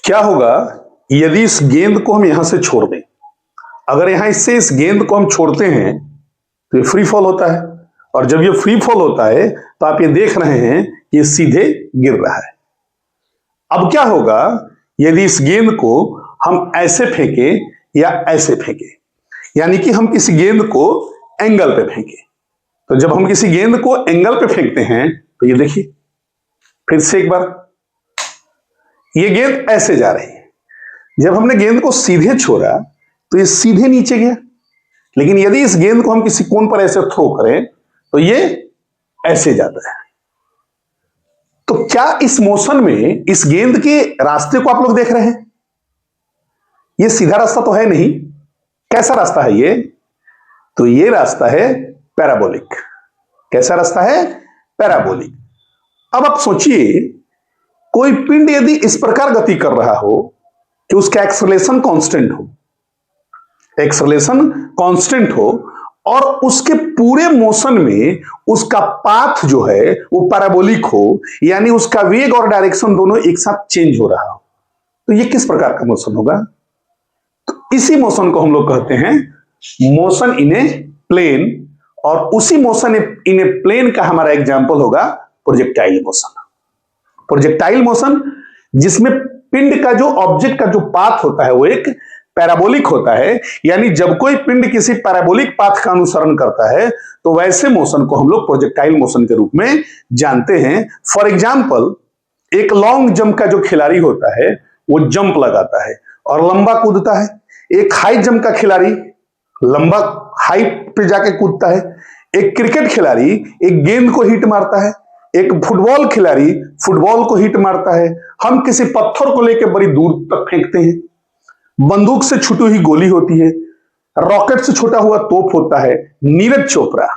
क्या होगा यदि इस गेंद को हम यहां से छोड़ दें? अगर यहां इससे इस गेंद को हम छोड़ते हैं तो ये फ्री फॉल होता है, और जब ये फ्री फॉल होता है तो आप ये देख रहे हैं कि ये सीधे गिर रहा है। अब क्या होगा यदि इस गेंद को हम ऐसे फेंकें या ऐसे फेंकें, यानी कि हम किसी गेंद को एंगल पे फेंकें। तो जब हम किसी गेंद को एंगल पे फेंकते हैं तो ये देखिए, फिर से एक बार ये गेंद ऐसे जा रही है। जब हमने गेंद को सीधे छोड़ा तो ये सीधे नीचे गया, लेकिन यदि इस गेंद को हम किसी कोण पर ऐसे थ्रो करें तो ये ऐसे जाता है। तो क्या इस मोशन में इस गेंद के रास्ते को आप लोग देख रहे हैं? ये सीधा रास्ता तो है नहीं। कैसा रास्ता है ये? तो ये रास्ता है पैराबोलिक। कैसा रास्ता है? पैराबोलिक। अब आप सोचिए, कोई पिंड यदि इस प्रकार गति कर रहा हो कि उसका एक्सेलरेशन कांस्टेंट हो, एक्सेलरेशन कांस्टेंट हो, और उसके पूरे मोशन में उसका पाथ जो है वो पैराबोलिक हो, यानी उसका वेग और डायरेक्शन दोनों एक साथ चेंज हो रहा हो, तो ये किस प्रकार का मोशन होगा? तो इसी मोशन को हम लोग कहते हैं मोशन इन ए प्लेन, और उसी मोशन इन ए प्लेन का हमारा एग्जांपल होगा प्रोजेक्टाइल मोशन। प्रोजेक्टाइल मोशन जिसमें पिंड का जो ऑब्जेक्ट का जो पाथ होता है वो एक पैराबोलिक होता है, यानी जब कोई पिंड किसी पैराबोलिक पाथ का अनुसरण करता है तो वैसे मोशन को हम लोग प्रोजेक्टाइल मोशन के रूप में जानते हैं। फॉर एग्जांपल, एक लॉन्ग जंप का जो खिलाड़ी होता है वो जंप लगाता है और लंबा कूदता है। एक हाई जंप का खिलाड़ी लंबा हाइट पे जाके कूदता है। एक क्रिकेट खिलाड़ी एक गेंद को हिट मारता है। एक फुटबॉल खिलाड़ी फुटबॉल को हिट मारता है। हम किसी पत्थर को लेकर बड़ी दूर तक फेंकते हैं। बंदूक से छूटी हुई गोली होती है। रॉकेट से छोटा हुआ तोप होता है। नीरज चोपड़ा,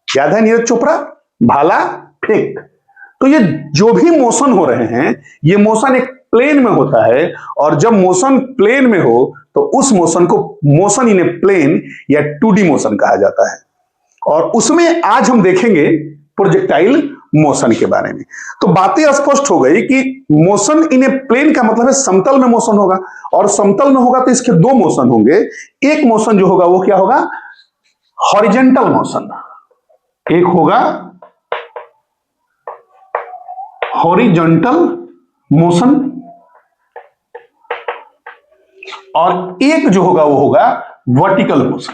याद है नीरज चोपड़ा? भाला फेंक। तो ये जो भी मोशन हो रहे हैं ये मोशन एक प्लेन में होता है, और जब मोशन प्लेन में हो तो उस मोशन को मोशन इन ए प्लेन या 2D मोशन कहा जाता है। और उसमें आज हम देखेंगे प्रोजेक्टाइल मोशन के बारे में। तो बातें स्पष्ट हो गई कि मोशन इन ए प्लेन का मतलब है समतल में मोशन होगा, और समतल में होगा तो इसके दो मोशन होंगे। एक मोशन जो होगा वो क्या होगा? Horizontal motion. एक होगा हॉरिजॉन्टल मोशन, और एक जो होगा वो होगा वर्टिकल मोशन।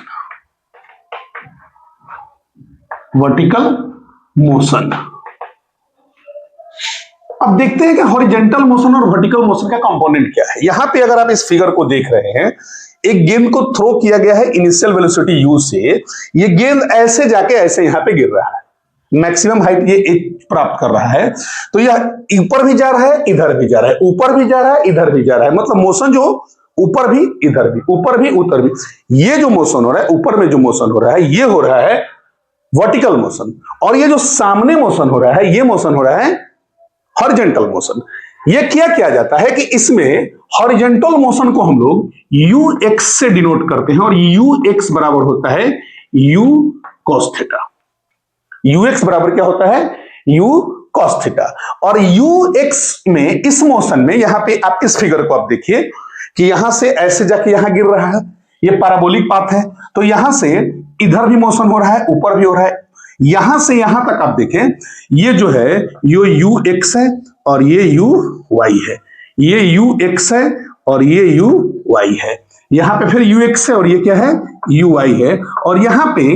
Vertical motion. अब देखते हैं कि हॉरिजॉन्टल मोशन और वर्टिकल मोशन का कंपोनेंट क्या है। यहां पे अगर आप इस फिगर को देख रहे हैं, एक गेंद को थ्रो किया गया है इनिशियल वेलोसिटी u से। ये गेंद ऐसे जाके ऐसे यहां पे गिर रहा है, मैक्सिमम हाइट ये प्राप्त कर रहा है। तो यह ऊपर भी जा रहा है, इधर भी जा रहा है, ऊपर भी जा रहा है, इधर भी जा रहा है। मतलब मोशन जो ऊपर भी इधर भी, ऊपर भी उधर भी, ये जो मोशन हो रहा है, यूपर में जो मोशन हो रहा है ये हो रहा है वर्टिकल मोशन। और ये जो सामने मोशन हो रहा है ये मोशन हो रहा है हॉरिजॉन्टल मोशन। ये क्या किया जाता है कि इसमें हॉरिजॉन्टल मोशन को हम लोग ux से डिनोट करते हैं, और ux बराबर होता है u cos थीटा। ux बराबर क्या होता है? u cos theta. और ux में इस मोशन में यहां पे आप इस फिगर को आप देखिए कि यहां से ऐसे जाके यहां गिर रहा है, ये पैराबोलिक पाथ है। तो यहां से इधर भी मोशन हो रहा है, ऊपर भी हो रहा है। यहां से यहां तक आप देखें, ये जो है ये ux है और ये uy है। ये ux है और ये uy है। यहां पे फिर ux है और ये क्या है? uy है। और यहां पे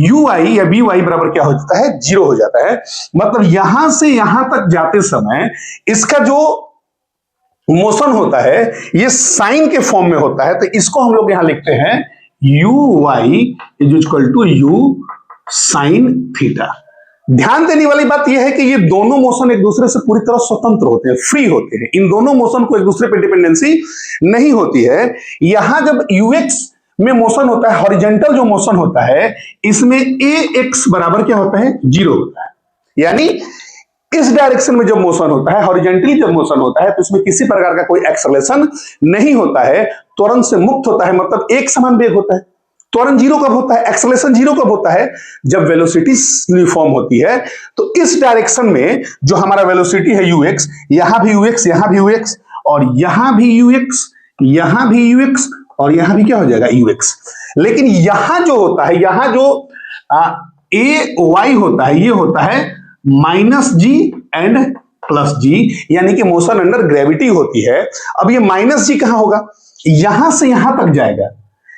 ui या by बराबर क्या हो जाता है? 0 हो जाता है। मतलब यहां से यहां तक जाते समय इसका जो मोशन होता है ये साइन के फॉर्म में होता है। तो इसको हम लोग यहां लिखते हैं uy is equal to u sine theta. ध्यान देने वाली बात यह है कि ये दोनों मोशन एक दूसरे से पूरी तरह स्वतंत्र होते हैं, फ्री होते हैं। इन दोनों मोशन को एक दूसरे पर डिपेंडेंसी नहीं होती है। यहां जब ux में मोशन होता है, हॉरिजॉन्टल जो मोशन होता है, इसमें ax बराबर क्या होता है? 0 होता है। यानी इस डायरेक्शन में जब मोशन होता है, हॉरिजॉन्टली जब मोशन होता है, तो इसमें किसी प्रकार का कोई एक्सेलरेशन नहीं होता है, त्वरण से मुक्त होता है। मतलब एक समान वेग होता है। त्वरण 0 कब होता है? एक्सेलरेशन 0 कब होता है? जब वेलोसिटी यूनिफॉर्म होती है। तो इस डायरेक्शन में जो हमारा वेलोसिटी है ux, यहां भी ux, यहां भी ux, और यहां भी ux, यहां भी ux और यहां भी क्या हो जाएगा ux। लेकिन यहां जो होता है, यहां जो ए वाई होता है, ये होता है माइनस जी एंड प्लस जी, यानी कि मोशन अंडर ग्रेविटी होती है। अब ये माइनस जी कहां होगा, यहां से यहां तक जाएगा,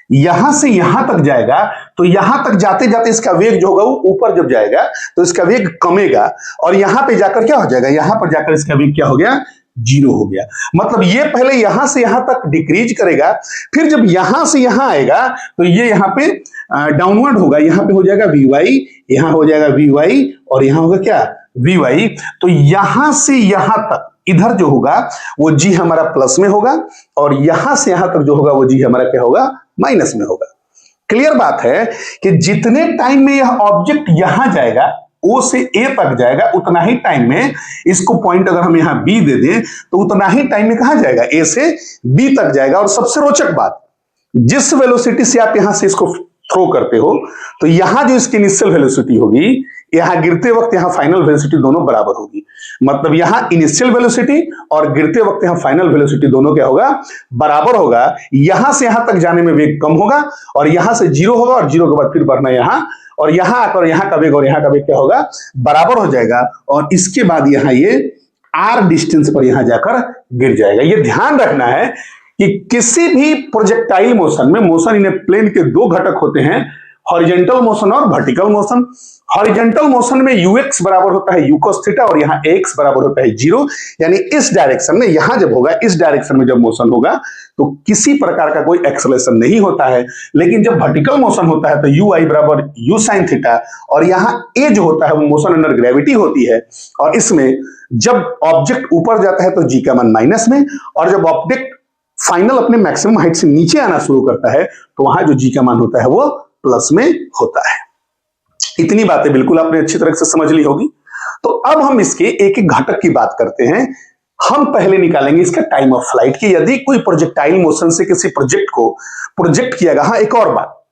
यहां से यहां तक जाएगा, तो यहां तक जाते जाते इसका वेग जो होगा वो ऊपर जब जाएगा तो इसका वेग कमेगा, और यहां पे जाकर क्या हो जाएगा, यहां पर जाकर इसका वेग क्या हो गया, जीरो हो गया। मतलब ये पहले यहां से यहां तक डिक्रीज करेगा, फिर जब यहां से यहां आएगा तो ये यहां पे डाउनवर्ड होगा, यहां पे हो जाएगा वी वाई, यहां हो जाएगा वी वाई और यहां होगा क्या वी वाई। तो यहां से यहां तक इधर जो होगा वो जी हमारा प्लस में होगा, और यहां से यहां तक जो होगा वो जी हमारा क्या होगा, माइनस में होगा। क्लियर बात है कि जितने टाइम में यह ऑब्जेक्ट यहां जाएगा, ओ से ए तक जाएगा, उतना ही टाइम में इसको पॉइंट अगर हम यहां बी दे दें तो उतना ही टाइम में कहां जाएगा, ए से बी तक जाएगा। और सबसे रोचक बात, जिस वेलोसिटी से आप यहां से इसको थ्रो करते हो, तो यहां जो इसकी इनिशियल वेलोसिटी होगी, यहां गिरते वक्त यहां फाइनल वेलोसिटी दोनों बराबर होगी। मतलब यहां इनिशियल वेलोसिटी और गिरते वक्त यहां फाइनल वेलोसिटी दोनों क्या होगा, बराबर होगा। यहां से यहां तक जाने में वेग कम होगा और यहां से जीरो होगा, और जीरो के बाद फिर बढ़ना यहां, और यहां आकर यहां का वेग और यहां का वेग क्या होगा, बराबर हो जाएगा। और इसके बाद यहां ये आर डिस्टेंस पर यहां जाकर गिर जाएगा। ये ध्यान रखना है कि किसी भी प्रोजेक्टाइल मोशन में, मोशन इन ए प्लेन के दो घटक होते हैं, हॉरिजॉन्टल मोशन और वर्टिकल मोशन। हॉरिजॉन्टल मोशन में ux बराबर होता है u cos थीटा और यहाँ ax बराबर होता है जीरो, यानी इस डायरेक्शन में, यहां जब होगा इस डायरेक्शन में जब मोशन होगा तो किसी प्रकार का कोई एक्सेलरेशन नहीं होता है। लेकिन जब वर्टिकल मोशन होता है तो ui बराबर u sin थीटा, और यहाँ a जो होता है वो मोशन अंडर ग्रेविटी होती है, और इसमें जब ऑब्जेक्ट ऊपर जाता है तो g का मान माइनस में, और जब ऑब्जेक्ट फाइनल अपने मैक्सिमम हाइट से नीचे आना शुरू करता है तो वहां जो g का मान होता है वो प्लस में होता है। इतनी बातें बिल्कुल आपने अच्छी तरह से समझ ली होगी। तो अब हम इसके एक एक घटक की बात करते हैं। हम पहले निकालेंगे इसका टाइम ऑफ फ्लाइट की, यदि कोई प्रोजेक्टाइल मोशन से किसी प्रोजेक्ट को प्रोजेक्ट किया गया। हाँ, एक और बात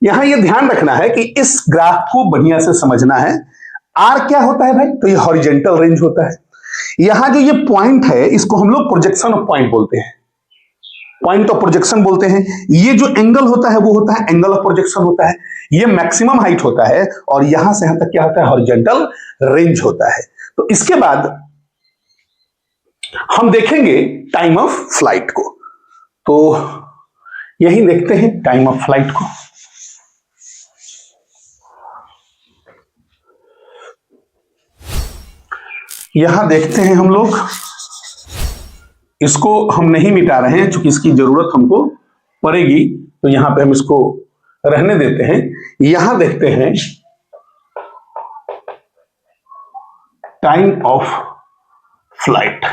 यहां यह ध्यान रखना है कि इस ग्राफ को बढ़िया से समझना है। आर क्या होता है भाई, तो ये हॉरिजॉन्टल रेंज होता है। यहां जो ये पॉइंट है इसको हम लोग प्रोजेक्शन ऑफ पॉइंट बोलते हैं, पॉइंट ऑफ प्रोजेक्शन बोलते हैं। ये जो एंगल होता है वो होता है एंगल ऑफ प्रोजेक्शन होता है। ये मैक्सिमम हाइट होता है, और यहां से यहां तक क्या होता है, हॉरिजॉन्टल रेंज होता है। तो इसके बाद हम देखेंगे टाइम ऑफ फ्लाइट को। तो यही देखते हैं टाइम ऑफ फ्लाइट को। यहां देखते हैं हम लोग, इसको हम नहीं मिटा रहे हैं क्योंकि इसकी जरूरत हमको पड़ेगी, तो यहां पे हम इसको रहने देते हैं। यहां देखते हैं time of flight.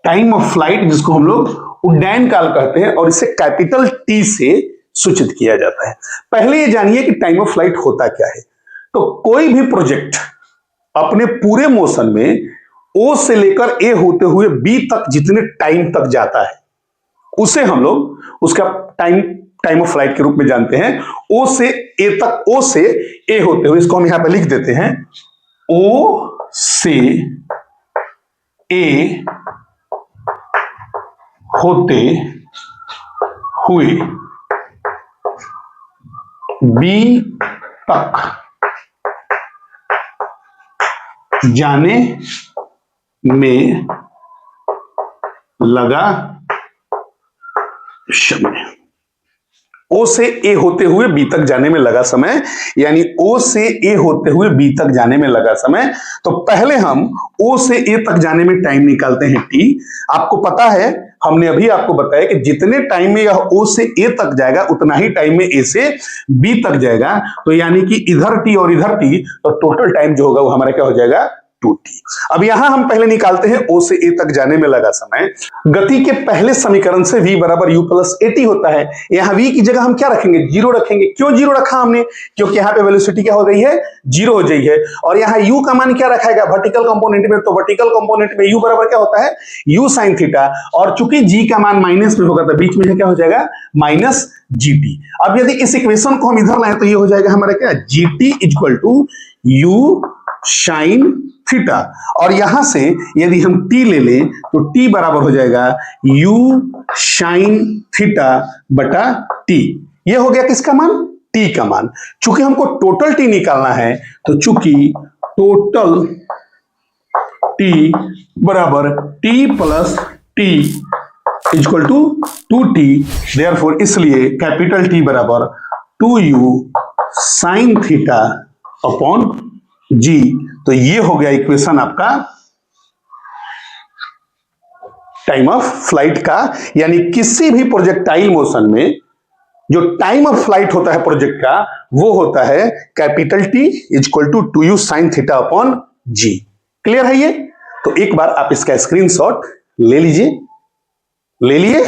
Time of flight जिसको हम लोग उड्डयन काल कहते हैं, और इसे कैपिटल टी से सूचित किया जाता है। पहले ये जानिए कि टाइम ऑफ फ्लाइट होता क्या है। तो कोई भी प्रोजेक्ट अपने पूरे मोशन में ओ से लेकर ए होते हुए बी तक जितने टाइम तक जाता है उसे हम लोग उसका टाइम ऑफ फ्लाइट के रूप में जानते हैं। ओ से ए तक, ओ से ए होते हुए, इसको हम यहां पे लिख देते हैं, ओ से ए होते हुए बी तक जाने में लगा समय। ओ से ए होते हुए बी तक जाने में लगा समय, यानी ओ से ए होते हुए बी तक जाने में लगा समय। तो पहले हम ओ से ए तक जाने में टाइम निकालते हैं टी। आपको पता है, हमने अभी आपको बताया कि जितने टाइम में यह ओ से ए तक जाएगा उतना ही टाइम में ए से बी तक जाएगा। तो यानी कि इधर टी और इधर टी, तो टोटल टाइम जो होगा वो हमारा क्या हो जाएगा, 2t। अब यहां हम पहले निकालते हैं ओ से ए तक जाने में लगा समय। गति के पहले समीकरण से v बराबर u प्लस at होता है। यहां v की जगह हम क्या रखेंगे, जीरो रखेंगे। क्यों जीरो रखा हमने, क्योंकि यहां पे वेलोसिटी क्या हो गई है, जीरो हो गई है। और यहां u का मान क्या रखा है वर्टिकल कंपोनेंट में, तो वर्टिकल कंपोनेंट में u बराबर क्या होता है, u sin थीटा। और चूंकि g का मान माइनस में होगा तो बीच में क्या हो जाएगा, माइनस gt। अब यदि इस इक्वेशन को हम इधर लाएं तो ये हो जाएगा हमारा क्या, gt equal to u sin theta, और यहां से यदि हम t ले लें तो t बराबर हो जाएगा u साइन थीटा बटा t। ये हो गया किसका मान? t का मान। चूंकि हमको टोटल t निकालना है तो चूंकि टोटल t बराबर t plus t equal to 2t, therefore इसलिए कैपिटल T बराबर 2u sine theta upon g। तो ये हो गया इक्वेशन आपका टाइम ऑफ फ्लाइट का, यानी किसी भी प्रोजेक्टाइल मोशन में जो टाइम ऑफ फ्लाइट होता है प्रोजेक्ट का वो होता है capital T equal to 2u sine theta upon g। Clear है ये? तो एक बार आप इसका स्क्रीनशॉट ले लीजिए। ले लिए?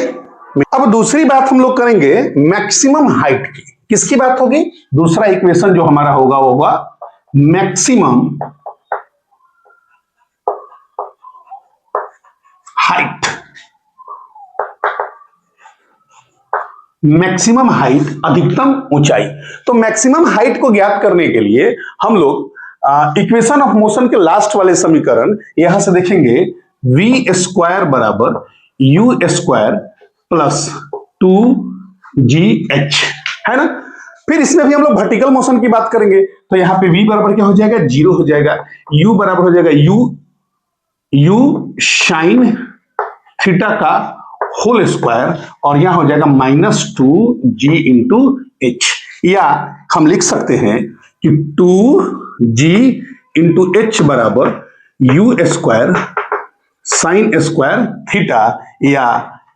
अब दूसरी बात हम लोग करेंगे मैक्सिमम हाइट की। किसकी बात होगी? दूसरा इक्वेशन जो हमारा होगा वो होगा मैक्सिमम हाइट। मैक्सिमम हाइट अधिकतम ऊंचाई। तो मैक्सिमम हाइट को ज्ञात करने के लिए हम लोग इक्वेशन ऑफ मोशन के लास्ट वाले समीकरण यहां से देखेंगे, v स्क्वायर बराबर u स्क्वायर प्लस 2gh, है ना। फिर इसमें भी हम लोग वर्टिकल मोशन की बात करेंगे तो यहां पे v बराबर क्या हो जाएगा? 0 हो जाएगा। u बराबर हो जाएगा u साइन थीटा का होल स्क्वायर, और यहां हो जाएगा -2g इंटू h, या हम लिख सकते हैं कि 2g इंटू h बराबर u square sine square theta, या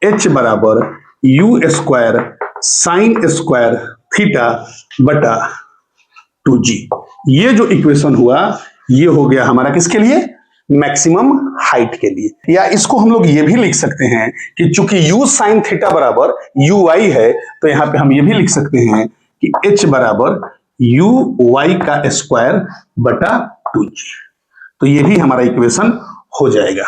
h बराबर u square sine square theta बटा 2g। ये जो इक्वेशन हुआ ये हो गया हमारा किसके लिए? मैक्सिमम हाइट के लिए। या इसको हम लोग ये भी लिख सकते हैं कि चूंकि u साइन थीटा बराबर ui है तो यहां पे हम ये भी लिख सकते हैं कि h बराबर uy का स्क्वायर बटा 2g। तो ये भी हमारा इक्वेशन हो जाएगा।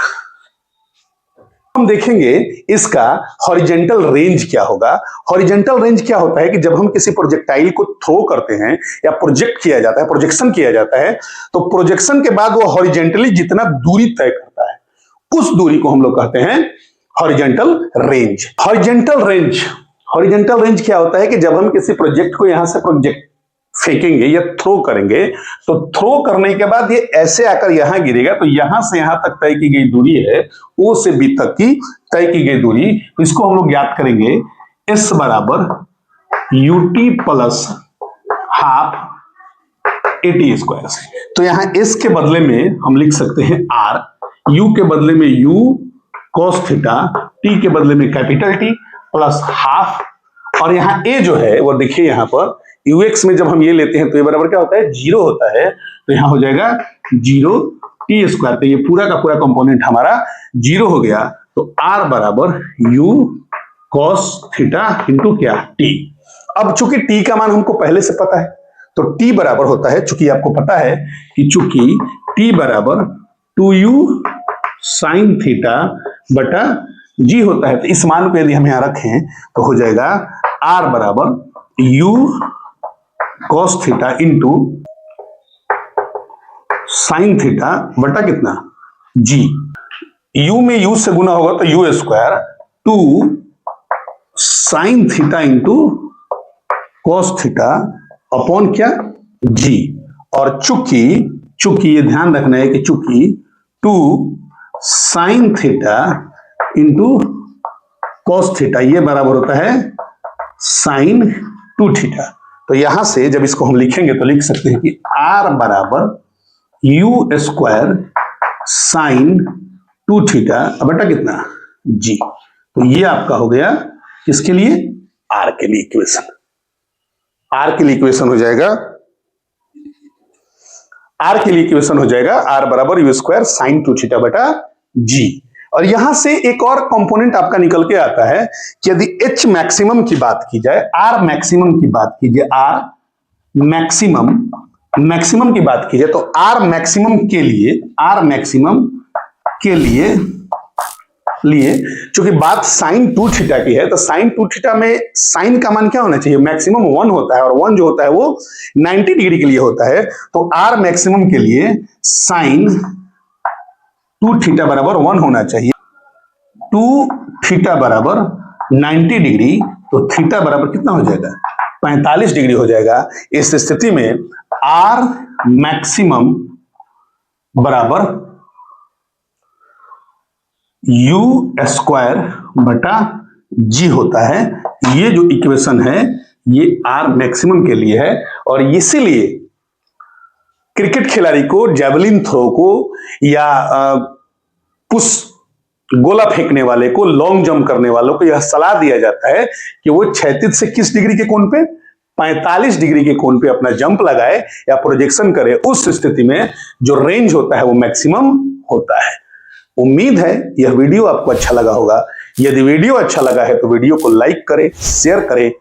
हम देखेंगे इसका हॉरिजेंटल रेंज क्या होगा। हॉरिजेंटल रेंज क्या होता है कि जब हम किसी प्रोजेक्टाइल को थ्रो करते हैं या प्रोजेक्ट किया जाता है, प्रोजेक्शन किया जाता है, तो प्रोजेक्शन के बाद वो हॉरिजेंटली जितना दूरी तय करता है उस दूरी को हम लोग कहते हैं हॉरिजेंटल रेंज। हॉरिजेंटल रेंज क्या होता है कि जब हम किसी प्रोजेक्ट को यहां से प्रोजेक्ट फेंकेंगे या थ्रो करेंगे तो थ्रो करने के बाद ये ऐसे आकर यहां गिरेगा, तो यहां से यहां तक तय की गई दूरी है ओ से बी तक की तय की गई दूरी, इसको हम लोग ज्ञात करेंगे s बराबर ut plus half at square से। तो यहां s के बदले में हम लिख सकते हैं r, u के बदले में u cos थीटा, t के बदले में कैपिटल T प्लस हाफ, और यहां a जो है वो देखिए यहां पर ux में जब हम ये लेते हैं तो ये बराबर क्या होता है? 0 होता है, तो यहां हो जाएगा 0 t स्क्वायर। तो ये पूरा का पूरा कंपोनेंट हमारा 0 हो गया। तो r बराबर u cos थीटा इंटू क्या? t। अब चूंकि t का मान हमको पहले से पता है तो t बराबर होता है, चूंकि आपको पता है कि चूंकि t बराबर 2u साइन थीटा बटा g होता है, तो इस मान को यदि हम यहां रखें तो हो जाएगा r बराबर u cos theta into sine theta बटा कितना? g। u में u से गुना होगा तो u square 2 sine theta into cos theta upon क्या? g। और चूंकि ये ध्यान रखना है कि चूंकि 2 sine theta into cos theta ये बराबर होता है साइन 2 थीटा। तो यहां से जब इसको हम लिखेंगे तो लिख सकते हैं कि r बराबर u स्क्वायर साइन 2 थीटा बटा कितना? g। तो ये आपका हो गया किसके लिए? r के लिए इक्वेशन। r के लिए इक्वेशन हो जाएगा, r के लिए इक्वेशन हो जाएगा r बराबर u स्क्वायर साइन 2 थीटा बटा g। और यहां से एक और कंपोनेंट आपका निकल के आता है कि यदि h मैक्सिमम की बात की जाए, r मैक्सिमम की बात कीजिए, r मैक्सिमम की बात कीजिए, तो r मैक्सिमम के लिए चूंकि बात साइन 2 थीटा की है तो साइन 2 थीटा में साइन का मान क्या होना चाहिए? मैक्सिमम 1 होता है, और 1 जो होता है वो 90 डिग्री के लिए होता है। तो r मैक्सिमम के लिए साइन 2 थीटा बराबर 1 होना चाहिए। 2 थीटा बराबर 90 डिग्री, तो थीटा बराबर कितना हो जाएगा? 45 डिग्री हो जाएगा। इस स्थिति में आर मैक्सिमम बराबर यू स्क्वायर बटा जी होता है। ये जो इक्वेशन है ये आर मैक्सिमम के लिए है, और इसीलिए क्रिकेट खिलाड़ी को, जैवलिन थ्रो को, या पुश गोला फेंकने वाले को, लॉन्ग जंप करने वालों को यह सलाह दिया जाता है कि वो क्षैतिज से किस डिग्री के कोण पे? 45 डिग्री के कोण पे अपना जंप लगाए या प्रोजेक्शन करे। उस स्थिति में जो रेंज होता है वो मैक्सिमम होता है। उम्मीद है यह वीडियो आपको अच्छा लगा होगा। यदि वीडियो अच्छा लगा है तो वीडियो को लाइक करें, शेयर करें